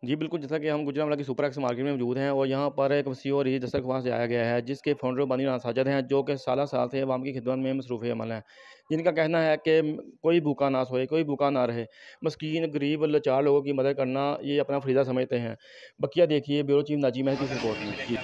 जी, बिल्कुल, जैसा कि हम गुजरांवाला की सुपर एक्स मार्केट में मौजूद हैं और यहाँ पर एक वसीम और रिच दस्तरख्वां वहाँ से आया गया है, जिसके फाउंडर बानी साजिद हैं, जो कि सालों-साल से अवाम की खिदमत में मसरूफ़ अमल हैं। जिनका कहना है कि कोई भूखा ना सोए, कोई भूखा ना रहे। मस्कीन, गरीब, लाचार लोगों की मदद करना ये अपना फ़रीज़ा समझते हैं। बकिया देखिए ब्यूरो चीफ नाज़िम महदी की रिपोर्ट में। जी।